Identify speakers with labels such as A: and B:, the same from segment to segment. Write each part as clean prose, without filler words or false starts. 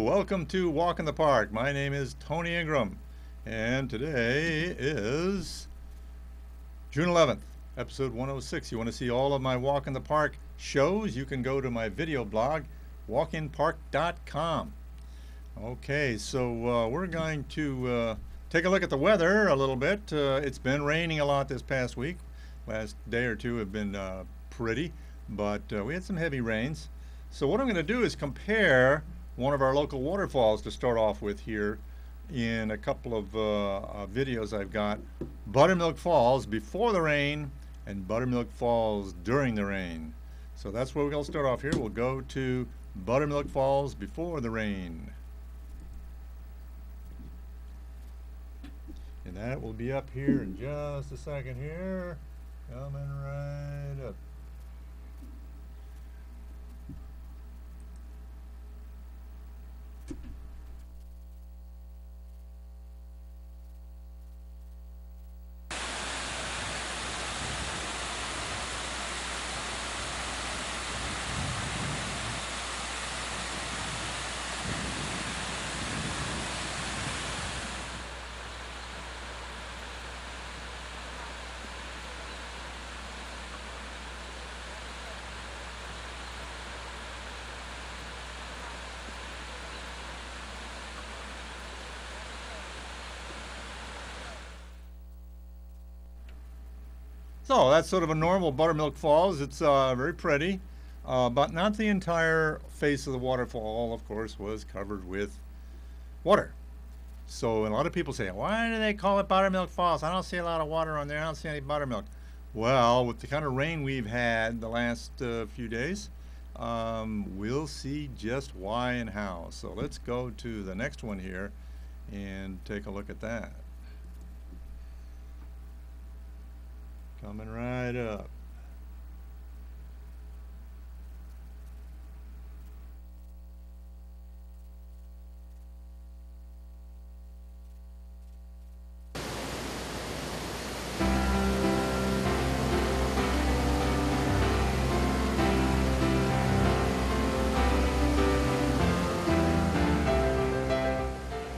A: welcome to Walk in the Park. My name is Tony Ingram, and today is June 11th, episode 106. You want to see all of my Walk in the Park shows? You can go to my video blog, walkinpark.com. Okay, so we're going to take a look at the weather a little bit. It's been raining a lot this past week. Last day or two have been pretty, but we had some heavy rains. So what I'm going to do is compare one of our local waterfalls to start off with here in a couple of videos I've got. Buttermilk Falls before the rain and Buttermilk Falls during the rain. So that's where we're going to start off here. We'll go to Buttermilk Falls before the rain. And that will be up here in just a second here. Coming right up. So that's sort of a normal Buttermilk Falls. It's very pretty, but not the entire face of the waterfall, of course, was covered with water. So a lot of people say, why do they call it Buttermilk Falls? I don't see a lot of water on there. I don't see any buttermilk. Well, with the kind of rain we've had the last few days, we'll see just why and how. So let's go to the next one here and take a look at that. Coming right up.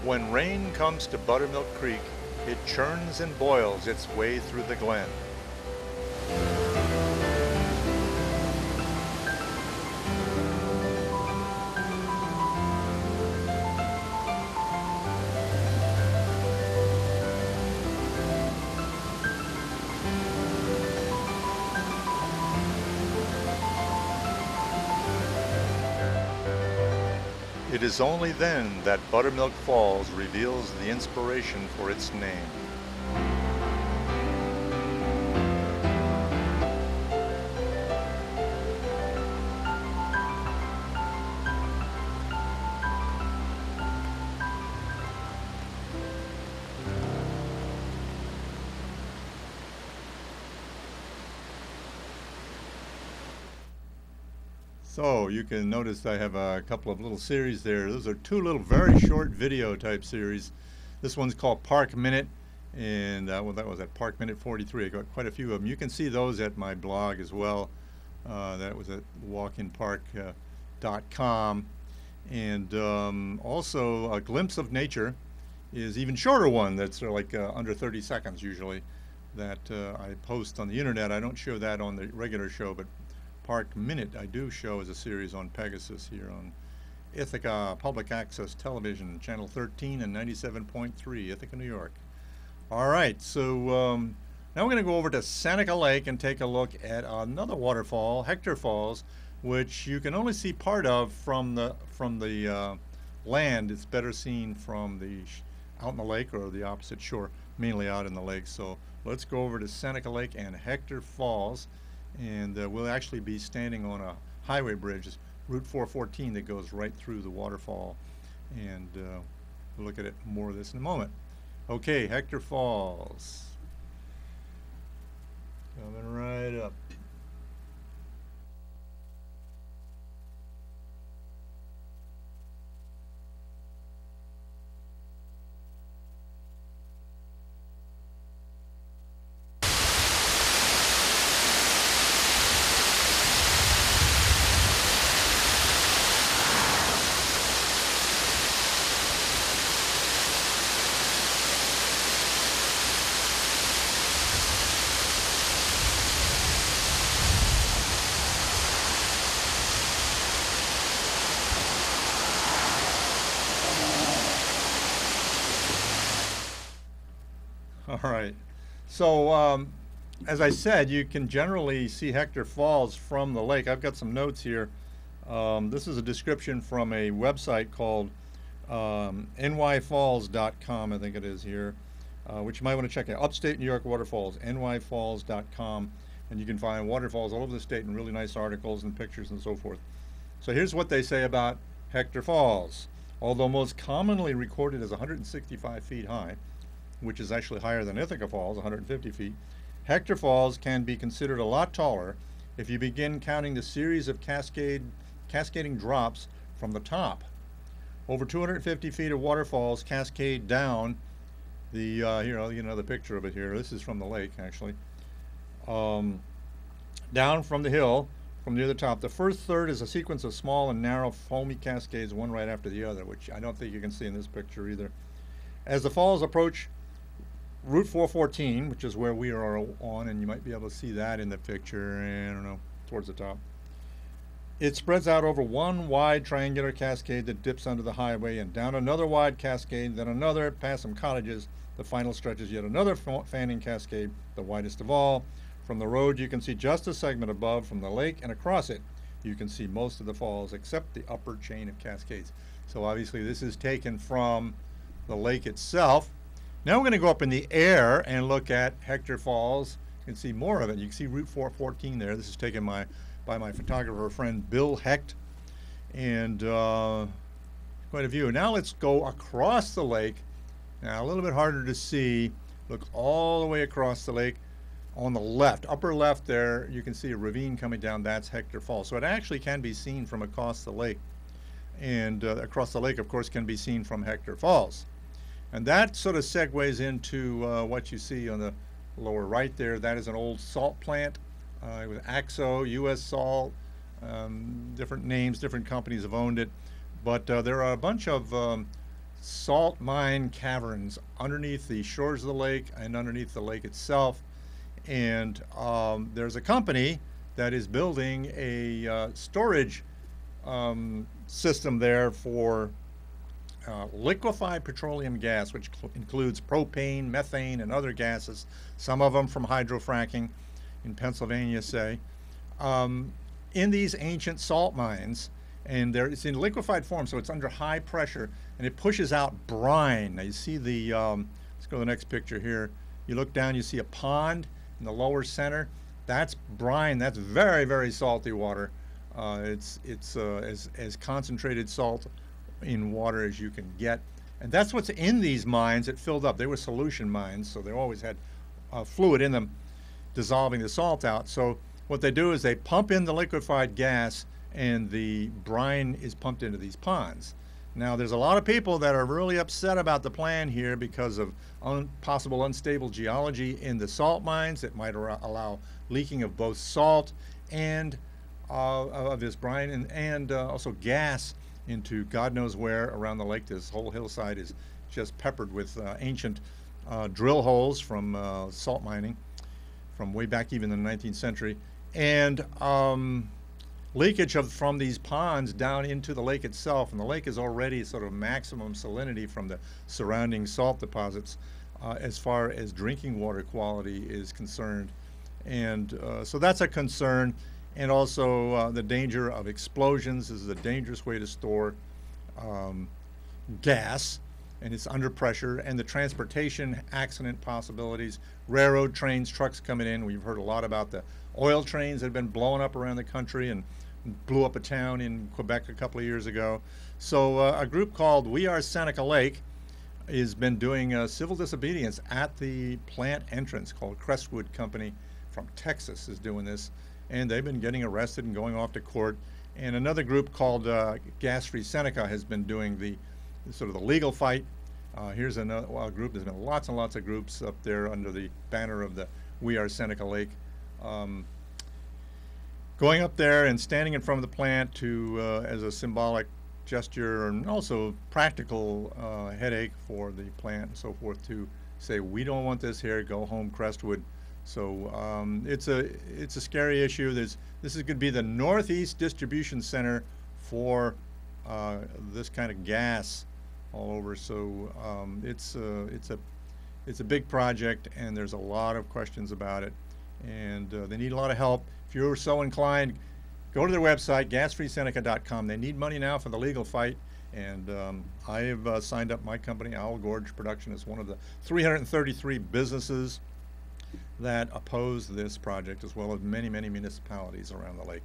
A: When rain comes to Buttermilk Creek, it churns and boils its way through the glen. It is only then that Buttermilk Falls reveals the inspiration for its name. So you can notice I have a couple of little series there. Those are two little very short video type series. This one's called Park Minute, and well, that was at Park Minute 43. I got quite a few of them. You can see those at my blog as well. That was at walkinpark.com. And also A Glimpse of Nature is even shorter one that's like under 30 seconds usually that I post on the internet. I don't show that on the regular show, but Park Minute I do show as a series on Pegasus here on Ithaca Public Access Television, Channel 13 and 97.3, Ithaca, New York. All right, so now we're going to go over to Seneca Lake and take a look at another waterfall, Hector Falls, which you can only see part of from the land. It's better seen from the out in the lake or the opposite shore, mainly out in the lake. So let's go over to Seneca Lake and Hector Falls. And we'll actually be standing on a highway bridge, Route 414, that goes right through the waterfall. And we'll look at it more of this in a moment. Okay, Hector Falls. Coming right up. All right. So, as I said, you can generally see Hector Falls from the lake. I've got some notes here. This is a description from a website called nyfalls.com, I think it is here, which you might want to check out. Upstate New York Waterfalls, nyfalls.com. And you can find waterfalls all over the state and really nice articles and pictures and so forth. So here's what they say about Hector Falls. Although most commonly recorded as 165 feet high, which is actually higher than Ithaca Falls, 150 feet, Hector Falls can be considered a lot taller if you begin counting the series of cascading drops from the top. Over 250 feet of waterfalls cascade down the, here, you know, the picture of it here. This is from the lake, actually. Down from the hill, from near the top. The first third is a sequence of small and narrow foamy cascades, one right after the other, which I don't think you can see in this picture either. As the falls approach Route 414, which is where we are on, and you might be able to see that in the picture, I don't know, towards the top. It spreads out over one wide triangular cascade that dips under the highway and down another wide cascade, then another, past some cottages. The final stretch is yet another fanning cascade, the widest of all. From the road, you can see just a segment above. From the lake and across it, you can see most of the falls except the upper chain of cascades. So obviously this is taken from the lake itself. Now we're going to go up in the air and look at Hector Falls. You can see more of it. You can see Route 414 there. This is taken by my photographer friend Bill Hecht, and quite a view. Now let's go across the lake. Now a little bit harder to see. Look all the way across the lake. On the left, upper left there, you can see a ravine coming down. That's Hector Falls. So it actually can be seen from across the lake. And across the lake, of course, can be seen from Hector Falls. And that sort of segues into what you see on the lower right there. That is an old salt plant with Axo, U.S. Salt, different names, different companies have owned it. But there are a bunch of salt mine caverns underneath the shores of the lake and underneath the lake itself. And there's a company that is building a storage system there for liquefied petroleum gas, which includes propane, methane, and other gases, some of them from hydrofracking in Pennsylvania, say, in these ancient salt mines. And it's in liquefied form, so it's under high pressure, and it pushes out brine. Now you see the, let's go to the next picture here. You look down, you see a pond in the lower center. That's brine. That's very, very salty water. It's as concentrated salt in water as you can get. And that's what's in these mines. It filled up. They were solution mines, so they always had fluid in them dissolving the salt out. So what they do is they pump in the liquefied gas, and the brine is pumped into these ponds. Now, there's a lot of people that are really upset about the plan here because of possible unstable geology in the salt mines that might allow leaking of both salt and of this brine and also gas into God knows where around the lake. This whole hillside is just peppered with ancient drill holes from salt mining from way back even in the 19th century. And leakage from these ponds down into the lake itself, and the lake is already sort of maximum salinity from the surrounding salt deposits as far as drinking water quality is concerned. And so that's a concern, and also the danger of explosions. This is a dangerous way to store gas, and it's under pressure, and the transportation accident possibilities, railroad trains, trucks coming in. We've heard a lot about the oil trains that have been blowing up around the country and blew up a town in Quebec a couple of years ago. So a group called We Are Seneca Lake has been doing civil disobedience at the plant entrance, called Crestwood Company from Texas is doing this, and they've been getting arrested and going off to court. And another group called Gas Free Seneca has been doing the sort of the legal fight. Here's another group. There's been lots and lots of groups up there under the banner of the We Are Seneca Lake. Going up there and standing in front of the plant to as a symbolic gesture and also practical headache for the plant and so forth, to say we don't want this here, go home Crestwood. So it's a scary issue. This is going to be the Northeast distribution center for this kind of gas all over. So it's it's a big project, and there's a lot of questions about it, and they need a lot of help. If you're so inclined, go to their website, gasfreeseneca.com. They need money now for the legal fight, and I have signed up my company, Owl Gorge Production, as one of the 333 businesses that oppose this project, as well as many, many municipalities around the lake.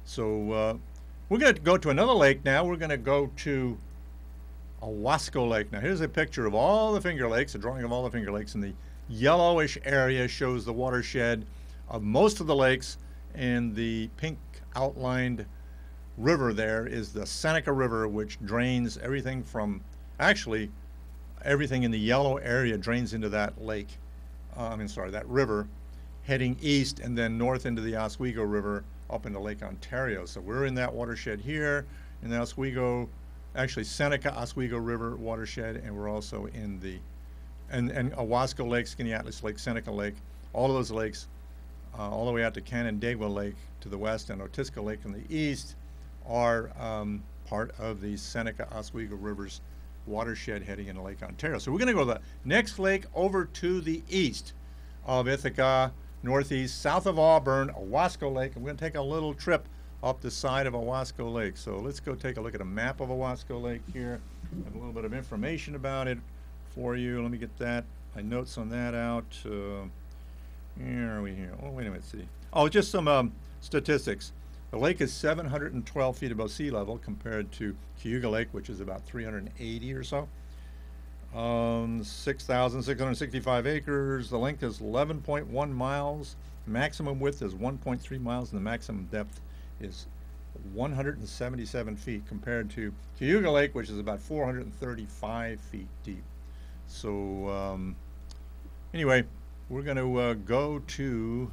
A: So we're going to go to another lake now. We're going to go to Owasco Lake. Now here's a picture of all the Finger Lakes, a drawing of all the Finger Lakes, and the yellowish area shows the watershed of most of the lakes, and the pink outlined river there is the Seneca River, which drains everything from, actually everything in the yellow area drains into that lake, that river, heading east and then north into the Oswego River up into Lake Ontario. So we're in that watershed here in the Oswego, actually Seneca Oswego River watershed, and we're also in the and Owasco Lake, Skaneateles Lake, Seneca Lake, all of those lakes, all the way out to Canandaigua Lake to the west and Otisco Lake in the east are part of the Seneca Oswego Rivers watershed heading into Lake Ontario. So we're going to go to the next lake over to the east of Ithaca, northeast, south of Auburn, Owasco Lake. I'm going to take a little trip up the side of Owasco Lake. So let's go take a look at a map of Owasco Lake here. I have a little bit of information about it for you. Let me get that, my notes on that out. Here are we here? Oh, wait a minute, see. Oh, just some statistics. The lake is 712 feet above sea level compared to Cayuga Lake, which is about 380 or so. 6,665 acres. The length is 11.1 miles. Maximum width is 1.3 miles, and the maximum depth is 177 feet compared to Cayuga Lake, which is about 435 feet deep. So anyway, we're going to go to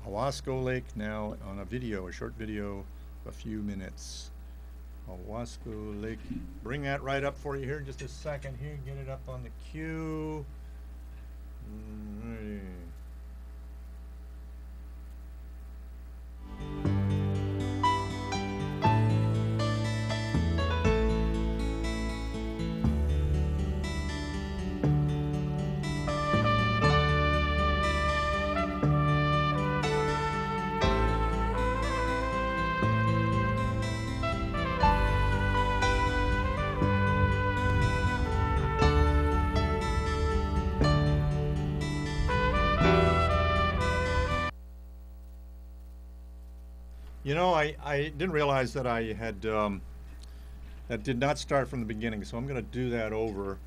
A: Owasco Lake now on a video, a short video, a few minutes. Owasco Lake. Bring that right up for you here in just a second. Here, get it up on the queue. Alrighty. You know, I didn't realize that I had, that did not start from the beginning, so I'm going to do that over.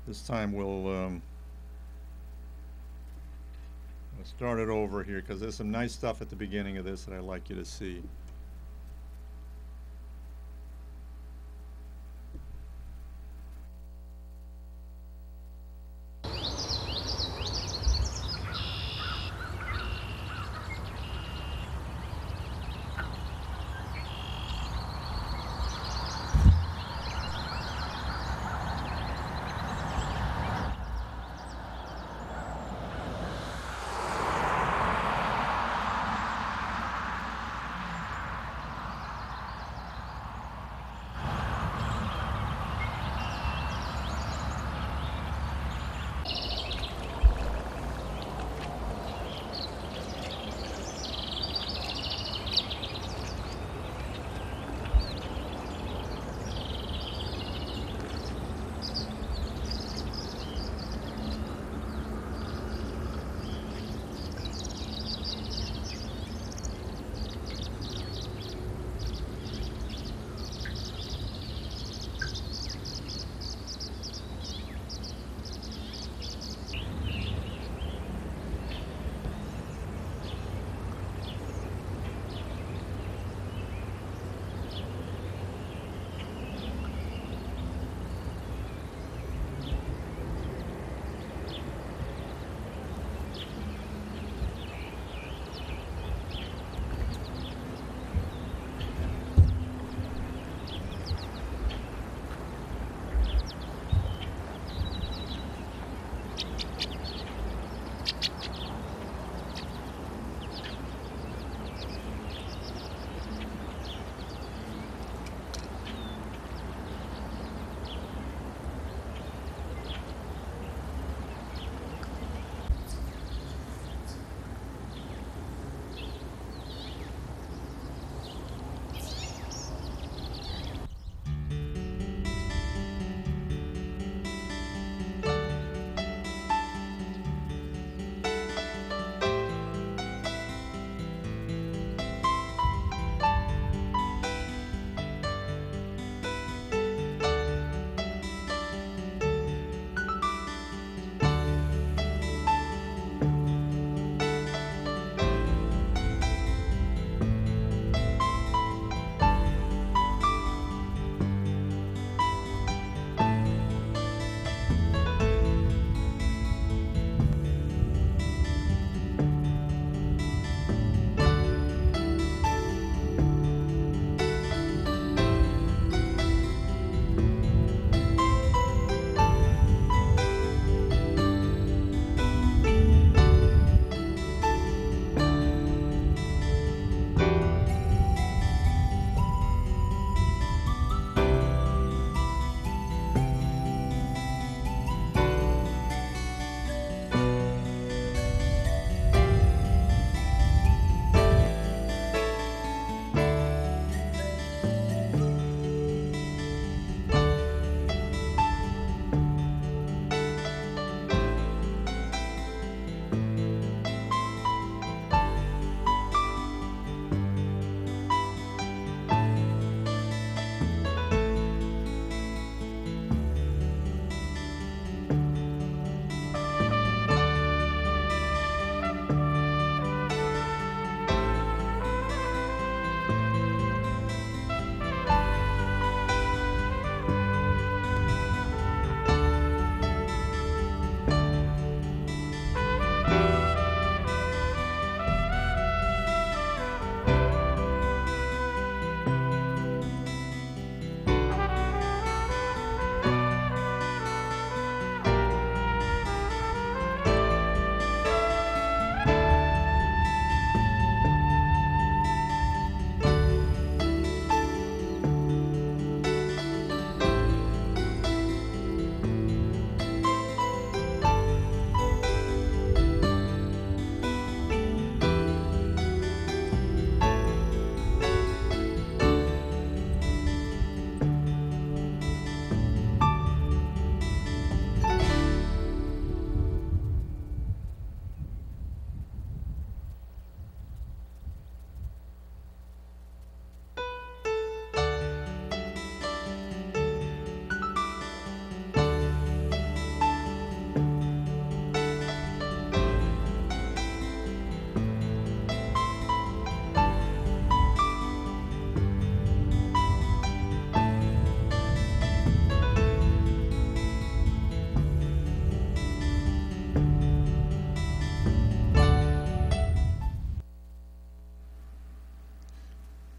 A: This time we'll start it over here, because there's some nice stuff at the beginning of this that I'd like you to see.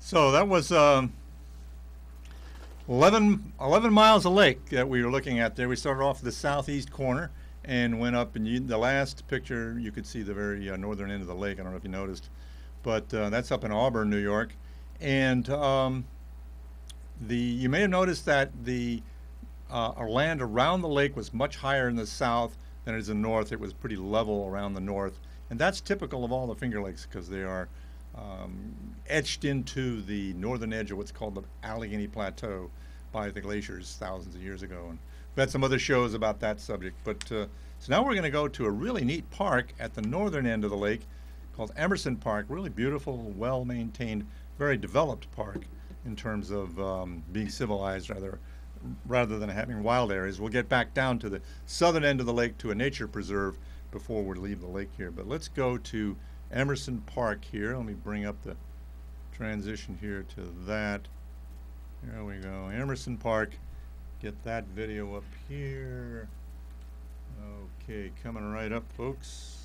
A: So that was 11 miles of lake that we were looking at there. We started off the southeast corner and went up, and the last picture you could see the very northern end of the lake. I don't know if you noticed, but that's up in Auburn, New York. And you may have noticed that the land around the lake was much higher in the south than it is in the north. It was pretty level around the north, and that's typical of all the Finger Lakes because they are etched into the northern edge of what's called the Allegheny Plateau by the glaciers thousands of years ago. And we've had some other shows about that subject. But so now we're going to go to a really neat park at the northern end of the lake called Emerson Park. Really beautiful, well-maintained, very developed park in terms of being civilized rather than having wild areas. We'll get back down to the southern end of the lake to a nature preserve before we leave the lake here. But let's go to Emerson Park here. Let me bring up the transition here to that. There we go. Emerson Park. Get that video up here. Okay, coming right up, folks.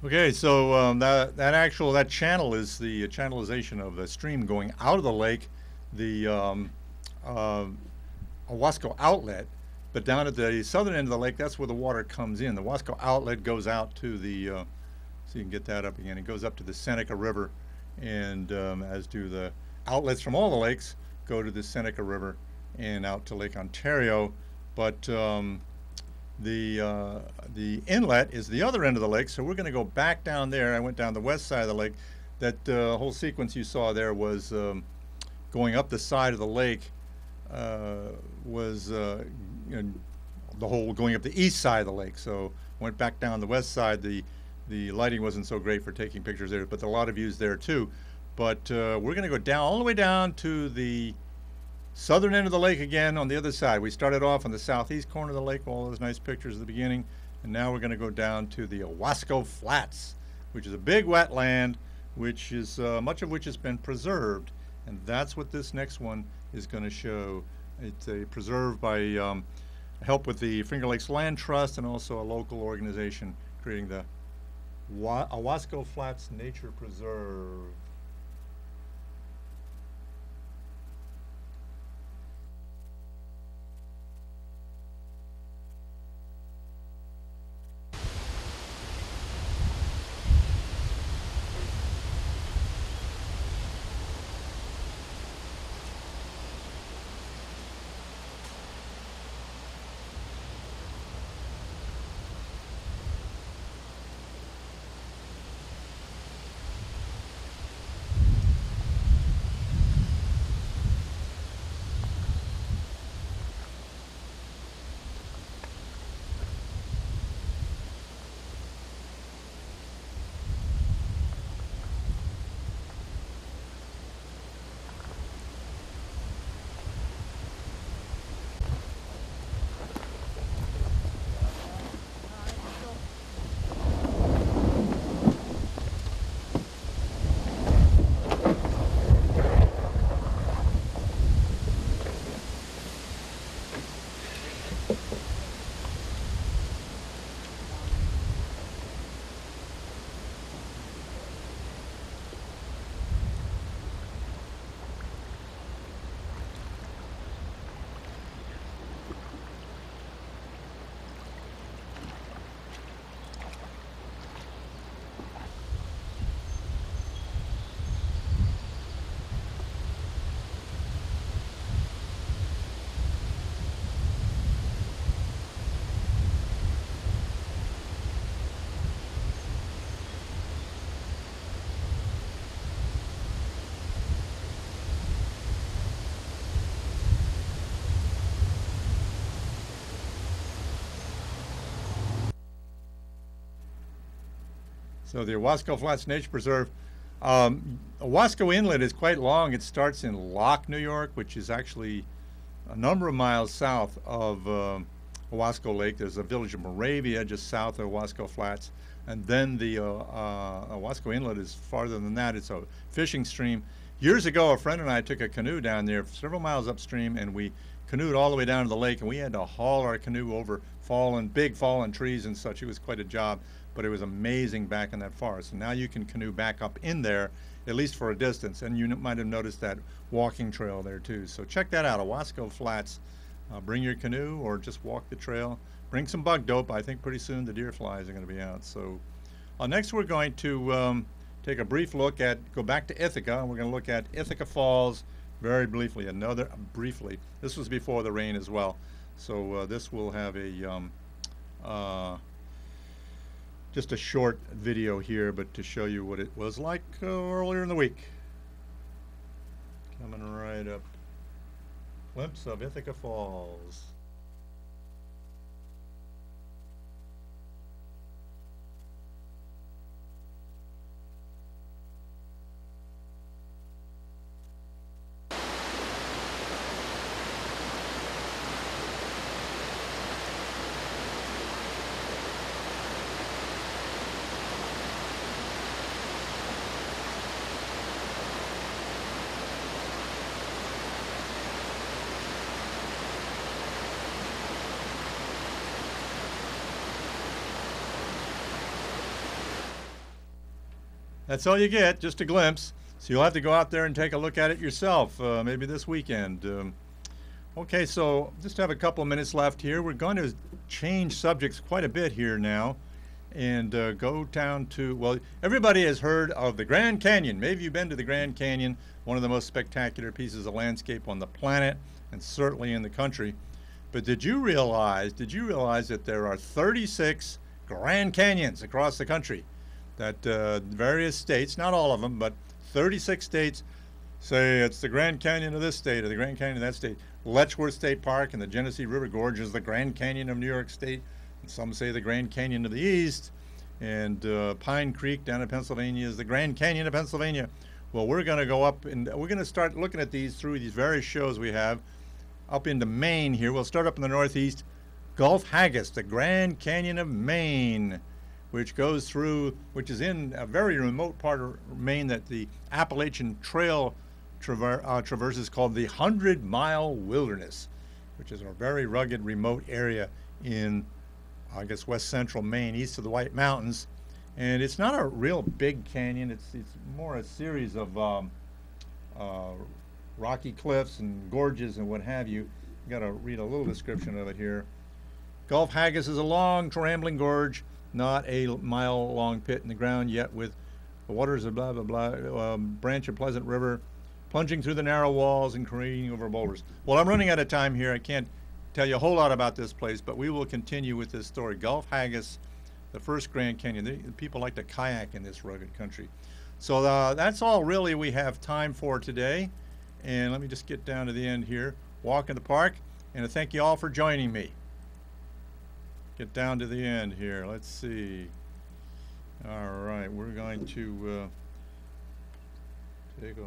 A: Okay, so that channel is the channelization of the stream going out of the lake, the Owasco outlet, but down at the southern end of the lake, that's where the water comes in. The Owasco outlet goes out to the, so you can get that up again, it goes up to the Seneca River, and as do the outlets from all the lakes go to the Seneca River and out to Lake Ontario, but the inlet is the other end of the lake, so we're going to go back down there. I went down the west side of the lake. That whole sequence you saw there was going up the side of the lake, was the whole going up the east side of the lake. So went back down the west side. The lighting wasn't so great for taking pictures there, but there are a lot of views there too. But we're going to go down all the way down to the southern end of the lake again on the other side. We started off on the southeast corner of the lake, all those nice pictures at the beginning, and now we're going to go down to the Owasco Flats, which is a big wetland, which is much of which has been preserved, and that's what this next one is going to show. It's a preserve by help with the Finger Lakes Land Trust and also a local organization creating the Owasco Flats Nature Preserve. So the Owasco Flats Nature Preserve. Owasco Inlet is quite long. It starts in Locke, New York, which is actually a number of miles south of Owasco Lake. There's a village of Moravia just south of Owasco Flats. And then the Owasco Inlet is farther than that. It's a fishing stream. Years ago, a friend and I took a canoe down there several miles upstream, and we canoed all the way down to the lake, and we had to haul our canoe over big fallen trees and such. It was quite a job, but it was amazing back in that forest. And now you can canoe back up in there, at least for a distance. And you might have noticed that walking trail there too. So check that out, Owasco Flats. Bring your canoe or just walk the trail. Bring some bug dope. I think pretty soon the deer flies are going to be out. So next we're going to take a brief look go back to Ithaca, and we're going to look at Ithaca Falls very briefly. This was before the rain as well. So this will have a just a short video here, but to show you what it was like earlier in the week. Coming right up. Glimpse of Ithaca Falls. That's all you get, just a glimpse. So you'll have to go out there and take a look at it yourself, maybe this weekend. Okay, so just have a couple of minutes left here. We're going to change subjects quite a bit here now and go down to, well, everybody has heard of the Grand Canyon. Maybe you've been to the Grand Canyon, one of the most spectacular pieces of landscape on the planet and certainly in the country. But did you realize that there are 36 Grand Canyons across the country? That various states, not all of them, but 36 states say it's the Grand Canyon of this state or the Grand Canyon of that state. Letchworth State Park and the Genesee River Gorge is the Grand Canyon of New York State. And some say the Grand Canyon of the East. And Pine Creek down in Pennsylvania is the Grand Canyon of Pennsylvania. Well, we're going to go up and we're going to start looking at these through these various shows we have up into Maine here. We'll start up in the Northeast. Gulf Haggis, the Grand Canyon of Maine, which goes through, which is in a very remote part of Maine that the Appalachian Trail traverses, called the 100-Mile Wilderness, which is a very rugged, remote area in, I guess, west central Maine, east of the White Mountains. And it's not a real big canyon. It's more a series of rocky cliffs and gorges and what have you. You got to read a little description of it here. Gulf Haggis is a long, rambling gorge, not a mile-long pit in the ground, yet with the waters of blah, blah, blah, branch of Pleasant River, plunging through the narrow walls and careening over boulders. Well, I'm running out of time here. I can't tell you a whole lot about this place, but we will continue with this story. Gulf Haggis, the first Grand Canyon. People like to kayak in this rugged country. So that's all really we have time for today. And let me just get down to the end here. Walk in the park, and I thank you all for joining me. Get down to the end here. Let's see. All right, we're going to take off.